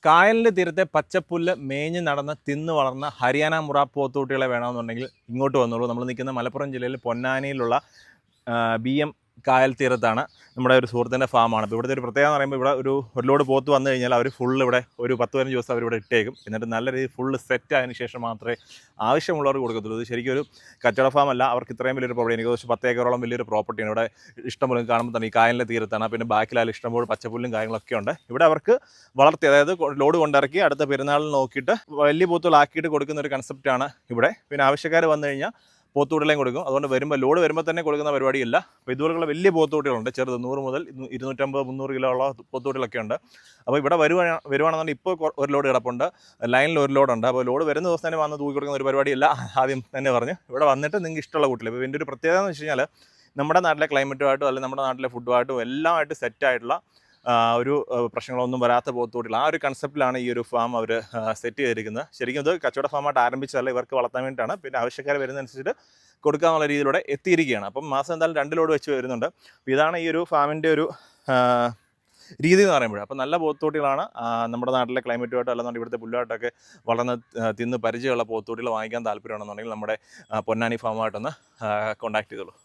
കായലിൻ്റെ തീരത്തെ പച്ചപ്പുല്ല് മേഞ്ഞ് നടന്ന് തിന്ന് വളർന്ന ഹരിയാന മുറ പോത്തൂട്ടികളെ വേണമെന്നുണ്ടെങ്കിൽ ഇങ്ങോട്ട് വന്നോളൂ. നമ്മൾ നിൽക്കുന്ന മലപ്പുറം ജില്ലയിൽ പൊന്നാനിയിലുള്ള BM കായൽ തീരത്താണ്. നമ്മുടെ ഒരു സുഹൃത്തിൻ്റെ ഫാമാണ്. അപ്പോൾ ഇവിടുത്തെ ഒരു പ്രത്യേകത എന്ന് പറയുമ്പോൾ ഇവിടെ ഒരു ലോഡ് പോത്ത് വന്നു കഴിഞ്ഞാൽ അവർ ഫുള്ള് ഇവിടെ ഒരു 10-15 ദിവസം അവരിവിടെ ഇട്ടേക്കും. എന്നിട്ട് നല്ല രീതിയിൽ ഫുള്ള് സെറ്റ് ആയതിനു ശേഷം മാത്രമേ ആവശ്യമുള്ളവർക്ക് കൊടുക്കത്തുള്ളൂ. ഇത് ശരിക്കും ഒരു കച്ചവട ഫാമല്ല. അവർക്ക് ഇത്രയും വലിയൊരു പ്രോപ്പർട്ടി, എനിക്ക് തോന്നുന്നു 10 ഏക്കറോളം വലിയൊരു പ്രോപ്പർട്ടിയാണ്. ഇവിടെ ഇഷ്ടംപോലെ കാണുമ്പോൾ തന്നെ ഈ കായലിൻ്റെ തീരത്താണ്. പിന്നെ ബാക്കിലായാലും ഇഷ്ടംപോലെ പച്ചപ്പുല്ലും കാര്യങ്ങളൊക്കെ ഉണ്ട്. ഇവിടെ അവർക്ക് വളർത്തി, അതായത് ലോഡ് കൊണ്ടിറക്കി അടുത്ത പെരുന്നാളിൽ നോക്കിയിട്ട് വലിയ പോത്തുകളാക്കിയിട്ട് കൊടുക്കുന്ന ഒരു കൺസെപ്റ്റാണ് ഇവിടെ. പിന്നെ ആവശ്യക്കാർ വന്നു കഴിഞ്ഞാൽ പോത്തുകൂട്ടിലേയും കൊടുക്കും. അതുകൊണ്ട് ലോഡ് വരുമ്പോൾ തന്നെ കൊടുക്കുന്ന പരിപാടിയില്ല. അപ്പോൾ ഇതുപോലുള്ള വലിയ പോത്തുകൂട്ടികളുണ്ട്, ചെറുത് 100 മുതൽ 250-300 കിലോ ഉള്ള പോത്തുകൂട്ടികളൊക്കെ ഉണ്ട്. അപ്പോൾ ഇവിടെ വരുവാണെന്നുണ്ടെങ്കിൽ ഇപ്പോൾ ഒരു ലോഡ് കിടപ്പുണ്ട്, ലൈനിൽ ഒരു ലോഡുണ്ട്. അപ്പോൾ ലോഡ് വരുന്ന ദിവസം തന്നെ വന്ന് തൂക്കി കൊടുക്കുന്ന ഒരു പരിപാടിയില്ല, ആദ്യം തന്നെ പറഞ്ഞു. ഇവിടെ വന്നിട്ട് നിങ്ങൾക്ക് ഇഷ്ടമുള്ള കൂട്ടിൽ. ഇപ്പോൾ ഇതിൻ്റെ ഒരു പ്രത്യേകത എന്ന് വെച്ച് കഴിഞ്ഞാൽ നമ്മുടെ നാട്ടിലെ ക്ലൈമറ്റുമായിട്ടും അല്ലെങ്കിൽ നമ്മുടെ നാട്ടിലെ ഫുഡുമായിട്ടും എല്ലാമായിട്ട് സെറ്റായിട്ടുള്ള ഒരു പ്രശ്നങ്ങളൊന്നും വരാത്ത പോത്തുകൂട്ടികൾ, ആ ഒരു കൺസെപ്റ്റിലാണ് ഈ ഒരു ഫാം അവർ സെറ്റ് ചെയ്തിരിക്കുന്നത്. ശരിക്കും ഇത് കച്ചവട ഫാമായിട്ട് ആരംഭിച്ചതല്ല, ഇവർക്ക് വളർത്താൻ വേണ്ടിയിട്ടാണ്. പിന്നെ ആവശ്യക്കാർ വരുന്നതനുസരിച്ചിട്ട് കൊടുക്കാനുള്ള രീതിയിലൂടെ എത്തിയിരിക്കുകയാണ്. അപ്പം മാസം എന്തായാലും 2 ലോഡ് വെച്ച് വരുന്നുണ്ട്. അപ്പോൾ ഇതാണ് ഈ ഒരു ഫാമിൻ്റെ ഒരു രീതി എന്ന് പറയുമ്പോൾ. അപ്പോൾ നല്ല പോത്തുകൂട്ടികളാണ്. നമ്മുടെ നാട്ടിലെ ക്ലൈമറ്റുമായിട്ട് അല്ലെന്നുണ്ടെങ്കിൽ ഇവിടുത്തെ പുല്ലുമായിട്ടൊക്കെ വളർന്ന് തിന്ന് പരിചയമുള്ള പോത്തുകൂട്ടികൾ വാങ്ങിക്കാൻ താല്പര്യമാണെന്നുണ്ടെങ്കിൽ നമ്മുടെ പൊന്നാനി ഫാമുമായിട്ടൊന്ന് കോൺടാക്ട് ചെയ്തോളൂ.